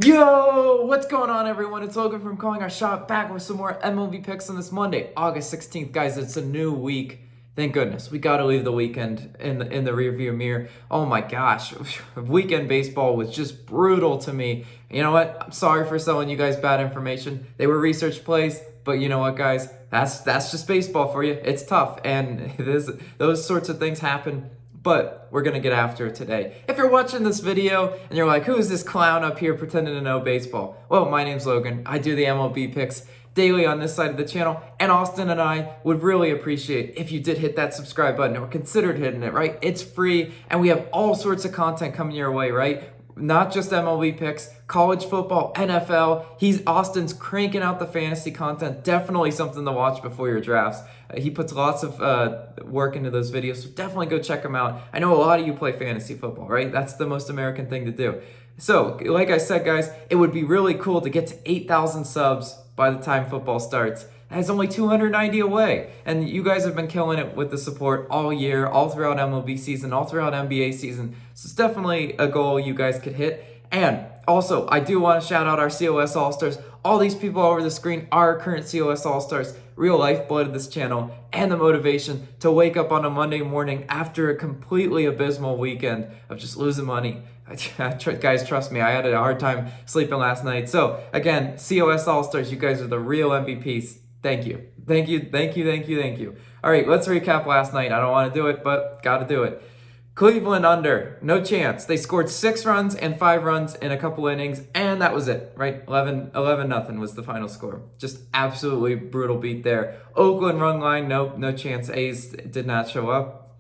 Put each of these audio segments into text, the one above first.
Yo, what's going on, everyone? It's Logan from Calling Our Shot, back with some more MLB picks on this Monday, August 16th. Guys, it's a new week. Thank goodness. We got to leave the weekend in the rearview mirror. Oh my gosh, weekend baseball was just brutal to me. You know what? I'm sorry for selling you guys bad information. They were research plays, but you know what, guys? That's just baseball for you. It's tough, and those sorts of things happen. But we're going to get after it today. If you're watching this video and you're like, who is this clown up here pretending to know baseball? Well, my name's Logan. I do the MLB picks daily on this side of the channel. And Austin and I would really appreciate if you did hit that subscribe button or considered hitting it, right? It's free and we have all sorts of content coming your way, right? Not just MLB picks, college football, NFL. Austin's cranking out the fantasy content. Definitely something to watch before your drafts. He puts lots of work into those videos, so definitely go check him out. I know a lot of you play fantasy football, right? That's the most American thing to do. So, like I said, guys, it would be really cool to get to 8,000 subs by the time football starts. That's only 290 away. And you guys have been killing it with the support all year, all throughout MLB season, all throughout NBA season. So it's definitely a goal you guys could hit. And also, I do want to shout out our COS All-Stars. All these people over the screen are current COS All-Stars, real lifeblood of this channel, and the motivation to wake up on a Monday morning after a completely abysmal weekend of just losing money. Guys, trust me, I had a hard time sleeping last night. So, again, COS All-Stars, you guys are the real MVPs. Thank you. Thank you, thank you, thank you, thank you. All right, let's recap last night. I don't want to do it, but got to do it. Cleveland under, no chance. They scored 6 runs and 5 runs in a couple innings, and that was it, right? 11-0 was the final score. Just absolutely brutal beat there. Oakland run line, no chance. A's did not show up.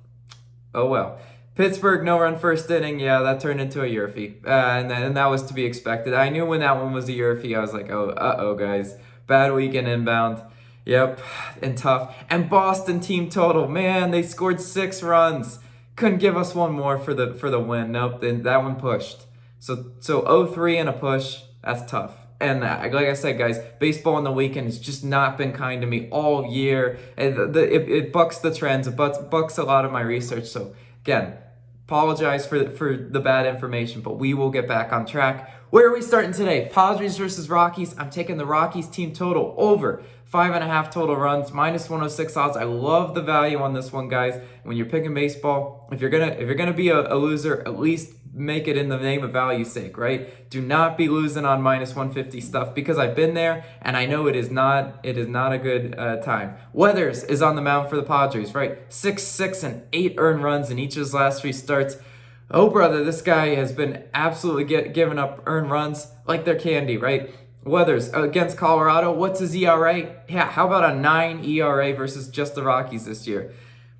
Oh well. Pittsburgh, no run first inning. Yeah, that turned into a Yurfie. And that was to be expected. I knew when that one was a Yurfie, I was like, oh, guys. Bad weekend inbound. Yep, and tough. And Boston team total, man, they scored 6 runs. Couldn't give us one more for the win. Nope, then that one pushed. So 0-3 and a push. That's tough. And like I said, guys, baseball on the weekend has just not been kind to me all year. It bucks the trends. It bucks a lot of my research. So again, apologize for the bad information, but we will get back on track. Where are we starting today? Padres versus Rockies. I'm taking the Rockies team total over 5.5 total runs, minus 106 odds. I love the value on this one, guys. When you're picking baseball, if you're gonna be a loser, at least make it in the name of value's sake, right? Do not be losing on minus 150 stuff, because I've been there and I know it is not a good time. Weathers is on the mound for the Padres, right? 6 and 8 earned runs in each of his last 3 starts. Oh, brother, this guy has been absolutely giving up earned runs like they're candy, right? Weathers against Colorado, what's his ERA? Yeah, how about a 9 ERA versus just the Rockies this year?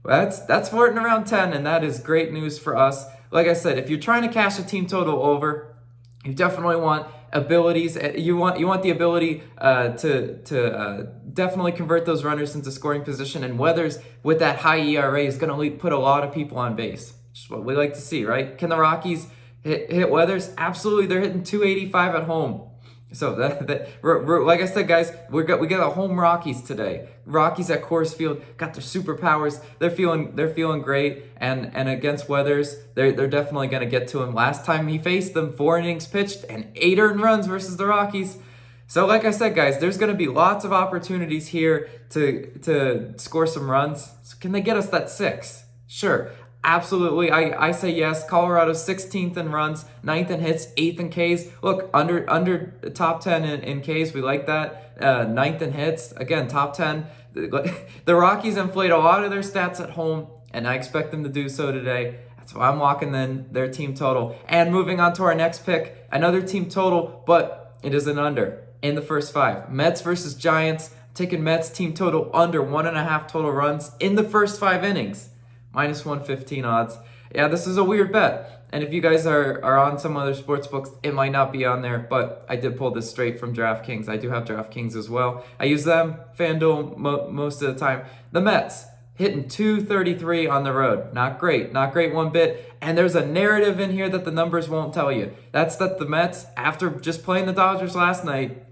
Well, that's flirting around 10, and that is great news for us. Like I said, if you're trying to cash a team total over, you definitely want abilities. You want the ability to definitely convert those runners into scoring position. And Weathers with that high ERA is going to put a lot of people on base. Which is what we like to see, right? Can the Rockies hit Weathers? Absolutely, they're hitting 285 at home. So like I said, guys, we got a home Rockies today. Rockies at Coors Field got their superpowers. They're feeling great, and against Weathers, they're definitely gonna get to him. Last time he faced them, 4 innings pitched and 8 earned runs versus the Rockies. So like I said, guys, there's gonna be lots of opportunities here to score some runs. So can they get us that 6? Sure. Absolutely, I say yes. Colorado's 16th in runs, 9th in hits, 8th in Ks. Look, under top 10 in Ks, we like that. 9th in hits, again, top 10. The Rockies inflate a lot of their stats at home, and I expect them to do so today. That's why I'm locking in their team total. And moving on to our next pick, another team total, but it is an under in the first 5. Mets versus Giants. I'm taking Mets team total under 1.5 total runs in the first 5 innings. Minus 115 odds. Yeah, this is a weird bet. And if you guys are on some other sports books, it might not be on there, but I did pull this straight from DraftKings. I do have DraftKings as well. I use them, FanDuel, most of the time. The Mets hitting 233 on the road. Not great one bit. And there's a narrative in here that the numbers won't tell you. That's that the Mets, after just playing the Dodgers last night,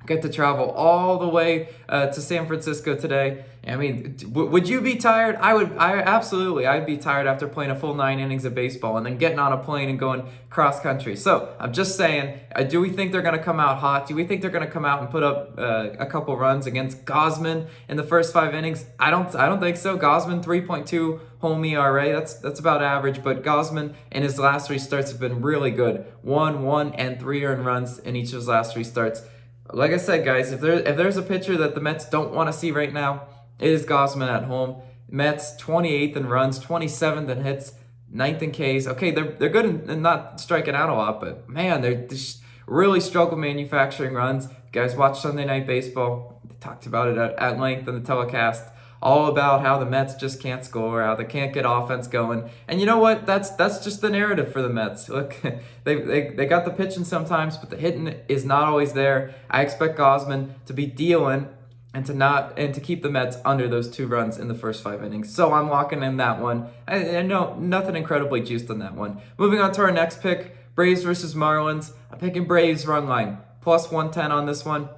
get to travel all the way to San Francisco today. I mean, would you be tired? I'd be tired after playing a full 9 innings of baseball and then getting on a plane and going cross country. So I'm just saying, do we think they're going to come out hot? Do we think they're going to come out and put up a couple runs against Gausman in the first 5 innings? I don't think so. Gausman 3.2 home ERA. That's about average, but Gausman in his last 3 starts have been really good. 1, and 3 earned runs in each of his last 3 starts. Like I said, guys, if there's a pitcher that the Mets don't want to see right now, it is Gausman at home. Mets 28th in runs, 27th in hits, 9th in Ks. Okay, they're good in not striking out a lot, but man, they just really struggle manufacturing runs. You guys watch Sunday Night Baseball. They talked about it at length in the telecast. All about how the Mets just can't score, how they can't get offense going. And you know what? That's just the narrative for the Mets. Look, they got the pitching sometimes, but the hitting is not always there. I expect Gausman to be dealing and to keep the Mets under those 2 runs in the first 5 innings. So I'm locking in that one. I know nothing incredibly juiced on that one. Moving on to our next pick, Braves versus Marlins. I'm picking Braves run line, plus 110 on this one.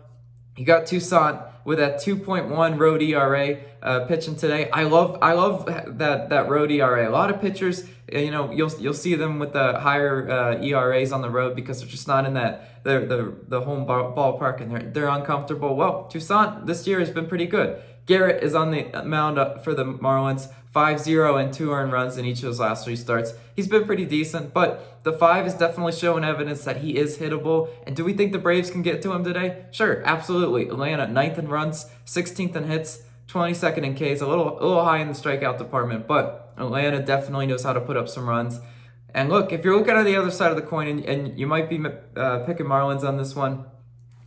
You got Toussaint with that 2.1 road ERA pitching today. I love that road ERA. A lot of pitchers, you'll see them with the higher ERAs on the road because they're just not in the home ballpark and they're uncomfortable. Well, Toussaint this year has been pretty good. Garrett is on the mound for the Marlins, 5-0 and 2 earned runs in each of his last 3 starts. He's been pretty decent, but the 5 is definitely showing evidence that he is hittable. And do we think the Braves can get to him today? Sure, absolutely. Atlanta, 9th in runs, 16th in hits, 22nd in Ks, a little high in the strikeout department, but Atlanta definitely knows how to put up some runs. And look, if you're looking at the other side of the coin and you might be picking Marlins on this one,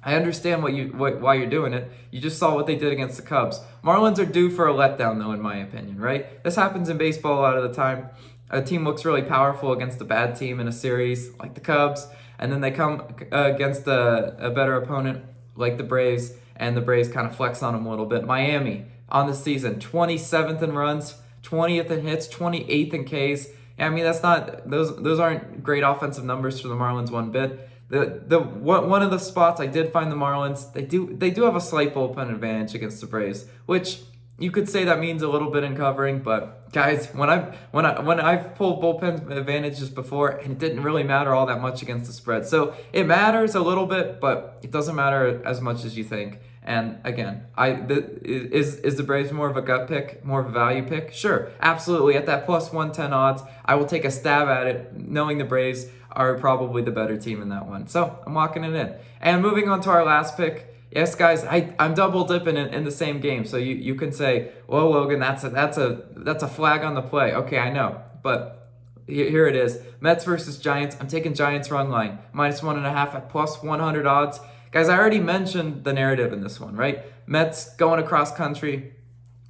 I understand why you're doing it. You just saw what they did against the Cubs. Marlins are due for a letdown, though, in my opinion, right? This happens in baseball a lot of the time. A team looks really powerful against a bad team in a series, like the Cubs, and then they come against a better opponent, like the Braves, and the Braves kind of flex on them a little bit. Miami, on the season, 27th in runs, 20th in hits, 28th in Ks. I mean, those aren't great offensive numbers for the Marlins one bit. One of the spots I did find the Marlins, they do have a slight bullpen advantage against the Braves, which you could say that means a little bit in covering, but guys, when I've pulled bullpen advantages before, and it didn't really matter all that much against the spread. So it matters a little bit, but it doesn't matter as much as you think. And again, is the Braves more of a gut pick, more of a value pick? Sure, absolutely. At that plus 110 odds, I will take a stab at it, knowing the Braves are probably the better team in that one. So I'm locking it in. And moving on to our last pick. Yes, guys, I'm double dipping in the same game. So you can say, "Whoa, Logan, that's a flag on the play." Okay, I know, but here it is: Mets versus Giants. I'm taking Giants run line, minus 1.5 at plus 100 odds. Guys, I already mentioned the narrative in this one, right? Mets going across country,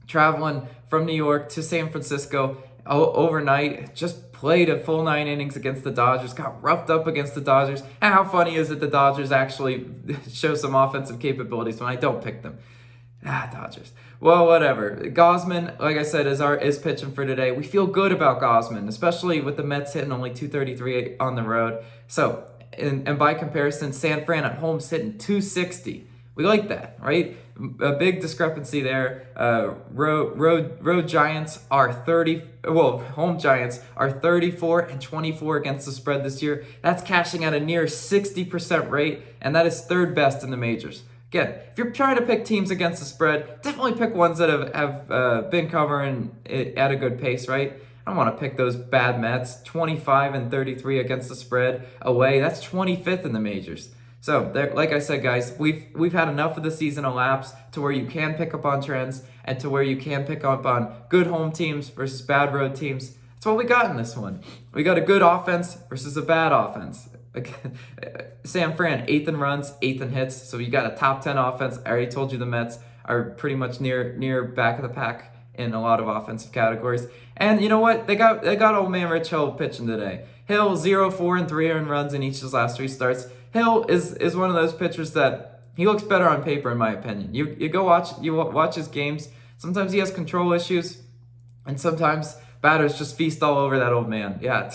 traveling from New York to San Francisco overnight, just played a full 9 innings against the Dodgers, got roughed up against the Dodgers. And how funny is it the Dodgers actually show some offensive capabilities when I don't pick them? Dodgers. Well, whatever. Gausman, like I said, is pitching for today. We feel good about Gausman, especially with the Mets hitting only 233 on the road. So, and by comparison, San Fran at home's hitting 260. We like that, right? A big discrepancy there. Road Giants are home Giants are 34 and 24 against the spread this year. That's cashing at a near 60% rate, and that is 3rd best in the majors. Again, if you're trying to pick teams against the spread, definitely pick ones that have been covering it at a good pace, right? I don't want to pick those bad Mets, 25 and 33 against the spread away. That's 25th in the majors. So, like I said, guys, we've had enough of the season elapse to where you can pick up on trends and to where you can pick up on good home teams versus bad road teams. That's what we got in this one. We got a good offense versus a bad offense. San Fran, 8th in runs, 8th in hits. So you got a top 10 offense. I already told you the Mets are pretty much near back of the pack in a lot of offensive categories. And you know what? They got old man Rich Hill pitching today. Hill 0-4 and 3 earned runs in each of his last 3 starts. Hill is one of those pitchers that he looks better on paper, in my opinion. You go watch his games. Sometimes he has control issues, and sometimes batters just feast all over that old man. Yeah,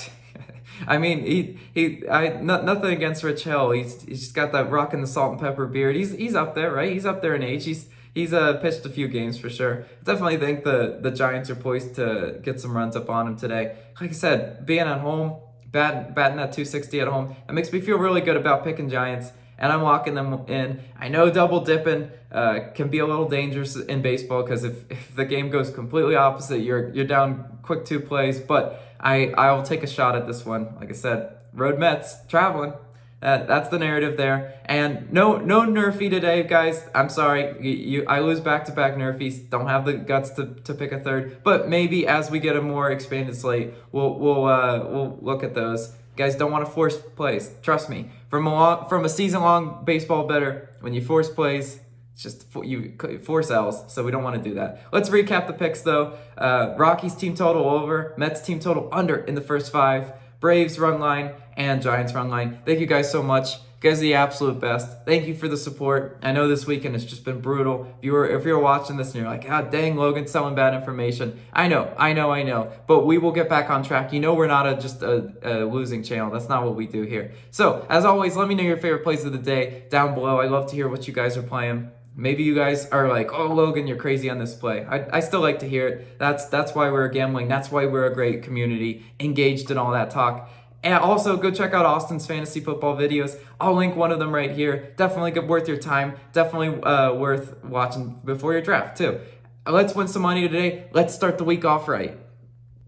I mean, nothing against Rich Hill. He's just got that rockin' the salt and pepper beard. He's up there, right? He's up there in age. He's pitched a few games for sure. Definitely think the Giants are poised to get some runs up on him today. Like I said, being at home, batting at 260 at home, it makes me feel really good about picking Giants. And I'm locking them in. I know double dipping can be a little dangerous in baseball because if the game goes completely opposite, you're down quick 2 plays. But I will take a shot at this one. Like I said, road Mets traveling. That's the narrative there. And no NRFI today, guys. I'm sorry. I lose back-to-back NRFIs. Don't have the guts to pick a third. But maybe as we get a more expanded slate, we'll look at those. Guys, don't want to force plays. Trust me. From a season-long baseball bettor, when you force plays, it's just you force L's, so we don't want to do that. Let's recap the picks, though. Rockies team total over, Mets team total under in the first 5, Braves run line, and Giants run line. Thank you guys so much. You guys are the absolute best. Thank you for the support. I know this weekend has just been brutal. If you're watching this and you're like, ah, dang, Logan's selling bad information. I know. But we will get back on track. You know we're not just a losing channel. That's not what we do here. So, as always, let me know your favorite plays of the day down below. I love to hear what you guys are playing. Maybe you guys are like, oh, Logan, you're crazy on this play. I still like to hear it. That's why we're gambling. That's why we're a great community, engaged in all that talk. And also, go check out Austin's fantasy football videos. I'll link one of them right here. Definitely worth your time. Definitely worth watching before your draft, too. Let's win some money today. Let's start the week off right.